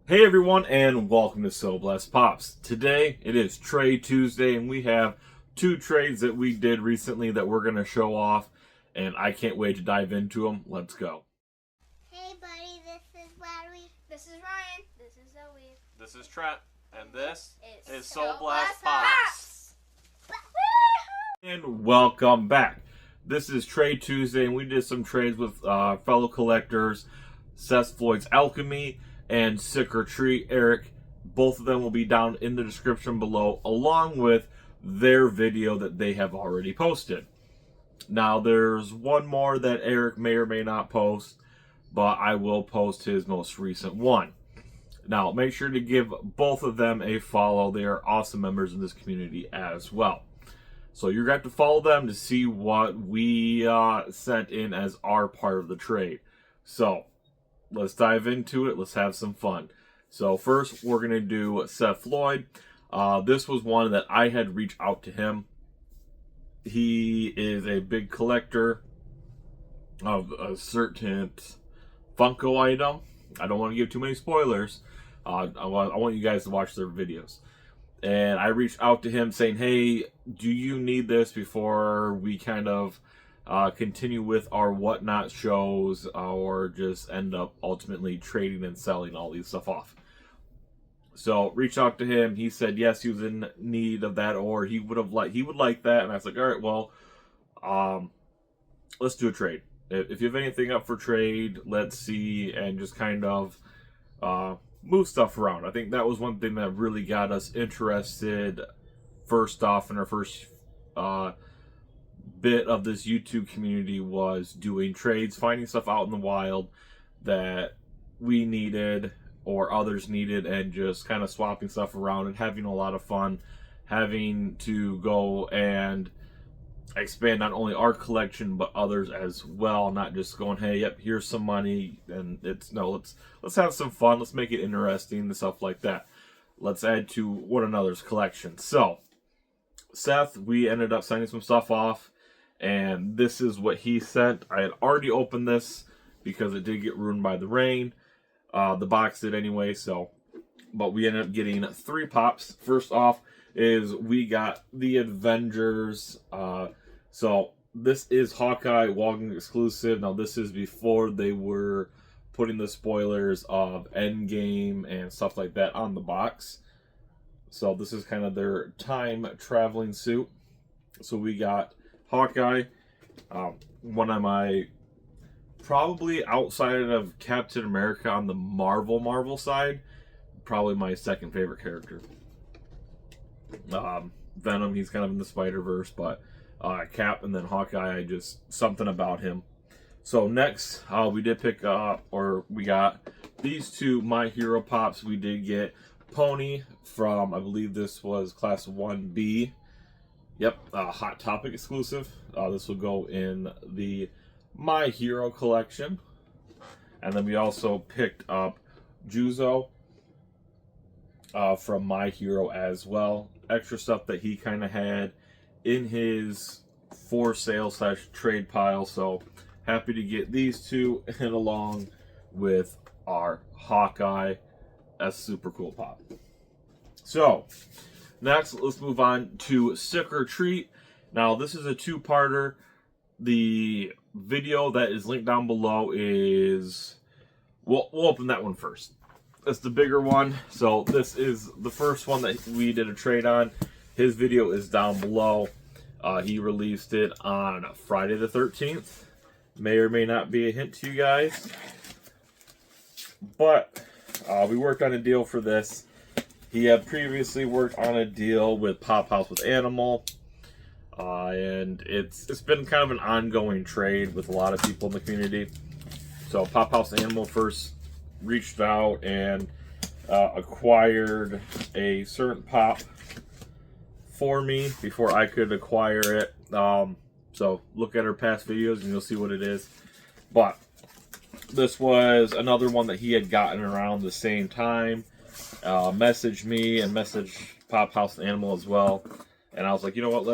Hey everyone, and welcome to So Blessed Pops. Today it is Trade Tuesday, and we have two trades that we did recently that we're going to show off, and I can't wait to dive into them. Let's go. Hey buddy, this is Larry. This is Ryan. This is Zoe. This is Trent, and this is So So Blessed Blessed Pops. And welcome back. This is Trade Tuesday, and we did some trades with fellow collectors, Seth Floyd's Alchemy and Sick or Treat Eric. Both of them will be down in the description below, along with their video that they have already posted. Now, there's one more that Eric may or may not post, but I will post his most recent one. Now, make sure to give both of them a follow. They are awesome members in this community as well. So you're going to have to follow them to see what we sent in as our part of the trade. So let's dive into it. Let's have some fun. So first, we're going to do Seth Floyd. This was one that I had reached out to him. He is a big collector of a certain Funko item. I don't want to give too many spoilers. I want you guys to watch their videos. And I reached out to him saying, hey, do you need this before we kind of continue with our whatnot shows, or just end up ultimately trading and selling all these stuff off? So reached out to him. He said yes, he was in need of that, or he would like that. And I was like, all right, well, let's do a trade. If you have anything up for trade, let's see, and just kind of move stuff around. I think that was one thing that really got us interested first off in our first bit of this YouTube community, was doing trades, finding stuff out in the wild that we needed or others needed, and just kind of swapping stuff around and having a lot of fun, having to go and expand not only our collection but others as well, not just going, hey, yep, here's some money, and let's have some fun, let's make it interesting and stuff like that. Let's add to one another's collection. So Seth, we ended up signing some stuff off, and this is what he sent. I had already opened this because it did get ruined by the rain. The box did anyway, but we ended up getting 3 pops. First off is we got the Avengers. So this is Hawkeye Walking exclusive. Now this is before they were putting the spoilers of Endgame and stuff like that on the box. So this is kind of their time traveling suit. So we got Hawkeye, one of my, probably outside of Captain America on the Marvel side, probably my second favorite character. Venom, he's kind of in the Spider-Verse, but Cap and then Hawkeye, just something about him. So next, we did pick up, or we got these 2 My Hero Pops. We did get Pony from, I believe this was Class 1B. Yep, Hot Topic exclusive. This will go in the My Hero collection. And then we also picked up Juzo from My Hero as well. Extra stuff that he kind of had in his for sale / trade pile. So happy to get these 2 and along with our Hawkeye. That's super cool pop. So next, let's move on to Sick or Treat. Now this is a 2-parter. The video that is linked down below is, we'll open that one first. That's the bigger one. So this is the first one that we did a trade on. His video is down below. He released it on Friday the 13th. May or may not be a hint to you guys. But we worked on a deal for this. He had previously worked on a deal with Pop House with Animal. And it's been kind of an ongoing trade with a lot of people in the community. So Pop House Animal first reached out and acquired a certain pop for me before I could acquire it. So look at our past videos and you'll see what it is. But this was another one that he had gotten around the same time. Messaged me and messaged Pop House Animal as well. And I was like, you know what,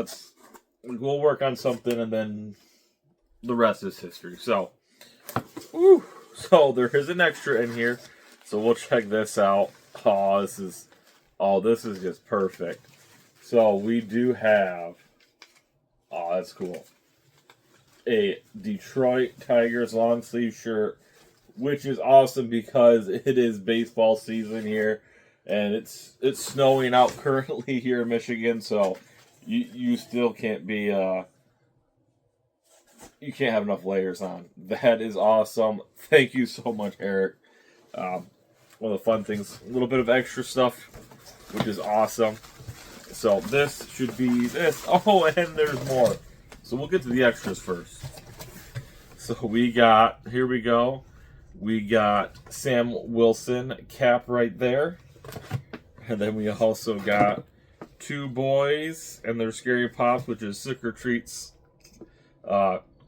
we'll work on something, and then the rest is history. So, so there is an extra in here. So we'll check this out. This is just perfect. So we do have, that's cool, a Detroit Tigers long sleeve shirt, which is awesome because it is baseball season here, and it's snowing out currently here in Michigan. So you still can't be you can't have enough layers on. That is awesome. Thank you so much, Eric. One of the fun things, a little bit of extra stuff, which is awesome. So this should be this. Oh, and there's more. So we'll get to the extras first. So we got, here we go. We got Sam Wilson cap right there. And then we also got two boys and their Scary Pops, which is Sick or Treats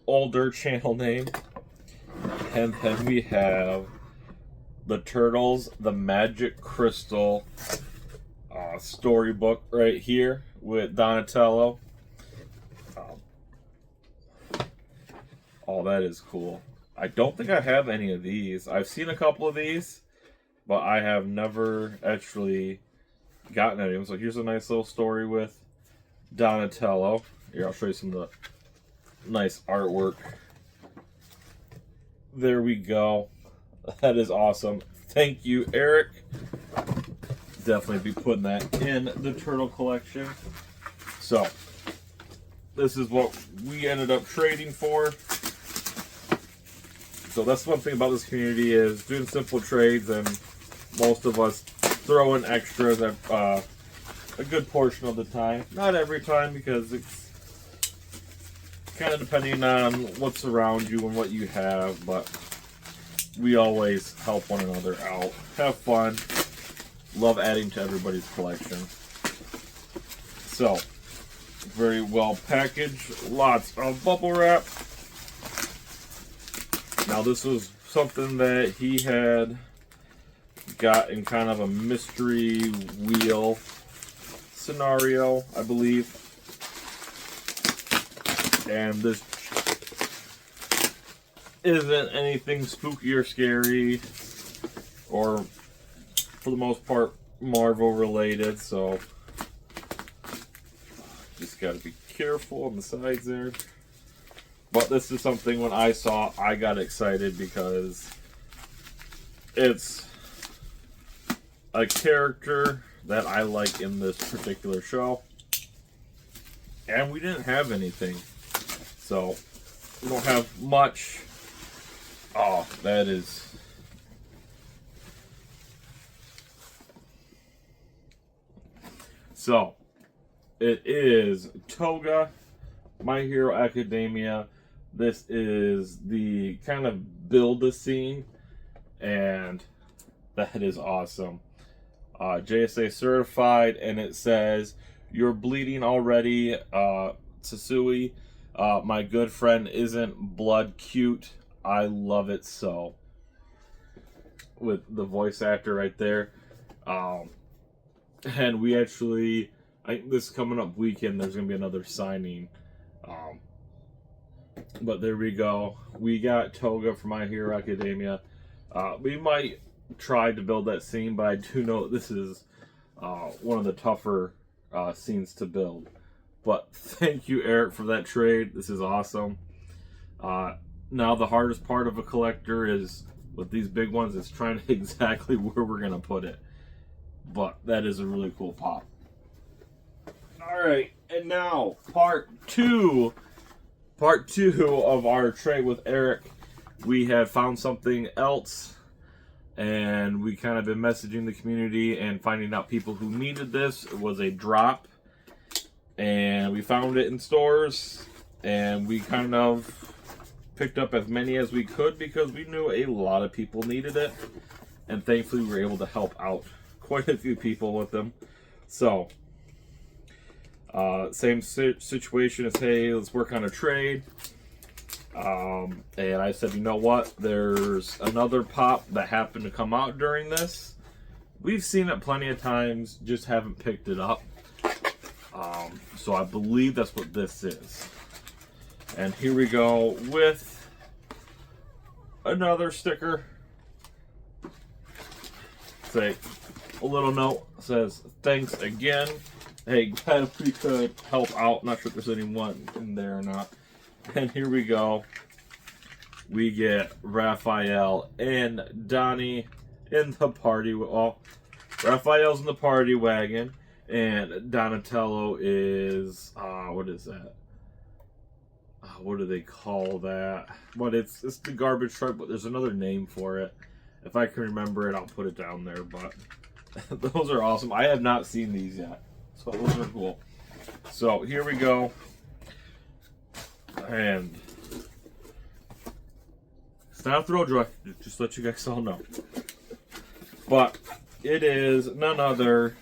older channel name. And then we have the Turtles, the Magic Crystal storybook right here with Donatello. Oh, that is cool. I don't think I have any of these. I've seen a couple of these, but I have never actually gotten any of them. So here's a nice little story with Donatello. Here, I'll show you some of the nice artwork. There we go. That is awesome. Thank you, Eric. Definitely be putting that in the turtle collection. So, this is what we ended up trading for. So that's one thing about this community is doing simple trades, and most of us throw in extras at a good portion of the time. Not every time, because it's kind of depending on what's around you and what you have, but we always help one another out. Have fun. Love adding to everybody's collection. So, very well packaged. Lots of bubble wrap. Now this was something that he had got in kind of a mystery wheel scenario, I believe. And this isn't anything spooky or scary, or for the most part Marvel related, so just gotta be careful on the sides there. But this is something when I saw, I got excited because it's a character that I like in this particular show. And we didn't have anything. So, we don't have much. Oh, that is... So, it is Toga, My Hero Academia. This is the kind of build-a-scene, and that is awesome. JSA certified, and it says, "You're bleeding already, Tsutsui. My good friend isn't blood cute. I love it so." With the voice actor right there. And we actually, I think this coming up weekend, there's going to be another signing. But there we go. We got Toga from My Hero Academia. We might try to build that scene, but I do know this is one of the tougher scenes to build. But thank you, Eric, for that trade. This is awesome. Now the hardest part of a collector is, with these big ones, is trying to exactly where we're going to put it. But that is a really cool pop. Alright, and now part two of our trade with Eric. We had found something else, and we kind of been messaging the community and finding out people who needed this. It was a drop, and we found it in stores, and we kind of picked up as many as we could because we knew a lot of people needed it, and thankfully we were able to help out quite a few people with them. So same situation as, hey, let's work on a trade. And I said, you know what? There's another pop that happened to come out during this. We've seen it plenty of times, just haven't picked it up. So I believe that's what this is. And here we go with another sticker. say a little note says thanks again. Hey, glad if we could help out. Not sure if there's anyone in there or not. And here we go. We get Raphael and Donnie in the party. Well, Raphael's in the party wagon, and Donatello is what is that? What do they call that? But it's the garbage truck, but there's another name for it. If I can remember it, I'll put it down there. But those are awesome. I have not seen these yet, so those are cool. So here we go, and it's not a throw joy. Just to let you guys all know. But it is none other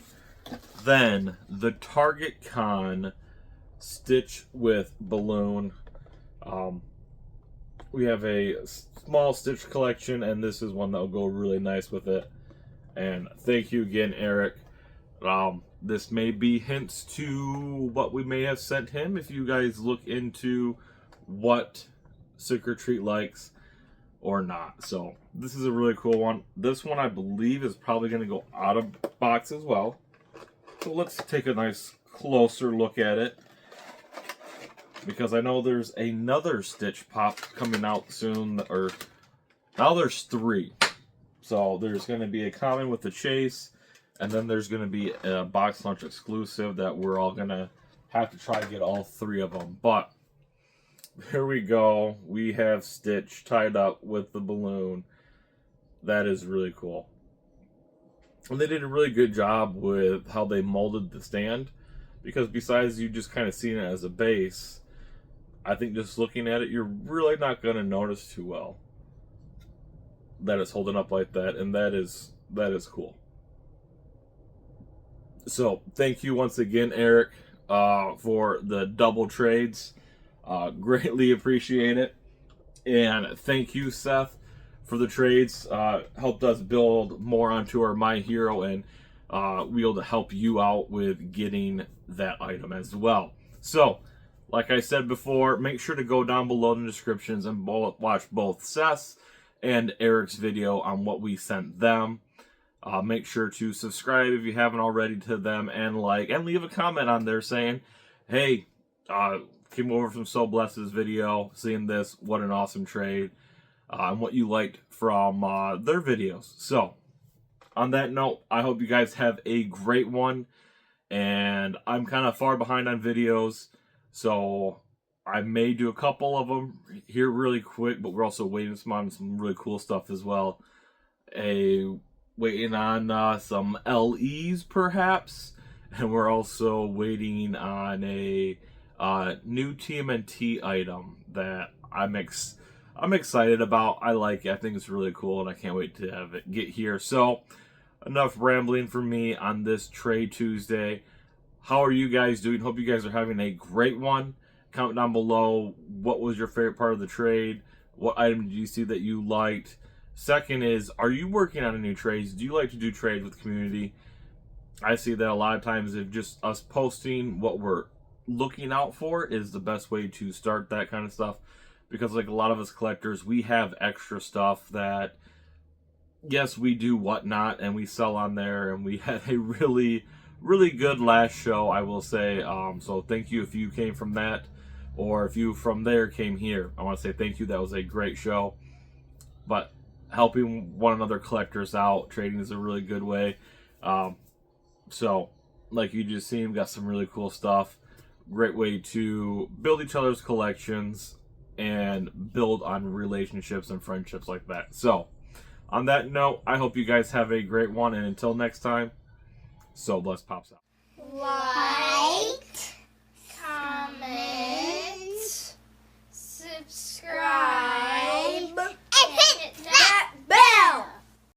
than the Target Con Stitch with Balloon. We have a small Stitch collection, and this is one that will go really nice with it. And thank you again, Eric. This may be hints to what we may have sent him if you guys look into what Secret Treat likes or not. So this is a really cool one. This one I believe is probably going to go out of box as well. So let's take a nice closer look at it, because I know there's another Stitch Pop coming out soon, or now there's 3. So there's going to be a common with the Chase, and then there's going to be a box lunch exclusive that we're all going to have to try to get all 3 of them. But here we go. We have Stitch tied up with the balloon. That is really cool. And they did a really good job with how they molded the stand, because besides you just kind of seeing it as a base, I think just looking at it, you're really not going to notice too well that it's holding up like that, and that is cool. So thank you once again, Eric, for the double trades. Greatly appreciate it. And thank you, Seth, for the trades. Helped us build more onto our My Hero, and we able to help you out with getting that item as well. So, like I said before, make sure to go down below in the descriptions and watch both Seth's and Eric's video on what we sent them. Make sure to subscribe if you haven't already to them, and like, and leave a comment on there saying, hey, came over from So Blessed's video, seeing this, what an awesome trade, and what you liked from their videos. So, on that note, I hope you guys have a great one, and I'm kind of far behind on videos, so I may do a couple of them here really quick, but we're also waiting on some really cool stuff as well. Waiting on some LEs perhaps, and we're also waiting on a new TMNT item that I'm excited about. I like it. I think it's really cool, and I can't wait to have it get here. So, enough rambling for me on this Trade Tuesday. How are you guys doing? Hope you guys are having a great one. Comment down below what was your favorite part of the trade. What item did you see that you liked? Second is, are you working on any trades? Do you like to do trades with the community? I see that a lot of times if just us posting what we're looking out for is the best way to start that kind of stuff. Because like a lot of us collectors, we have extra stuff that, yes, we do whatnot and we sell on there, and we had a really, really good last show, I will say. So thank you if you came from that, or if you from there came here. I want to say thank you. That was a great show. But helping one another collectors out, trading is a really good way. So like you just seen, got some really cool stuff. Great way to build each other's collections and build on relationships and friendships like that. So on that note, I hope you guys have a great one, and until next time, So Blessed Pops out. Like.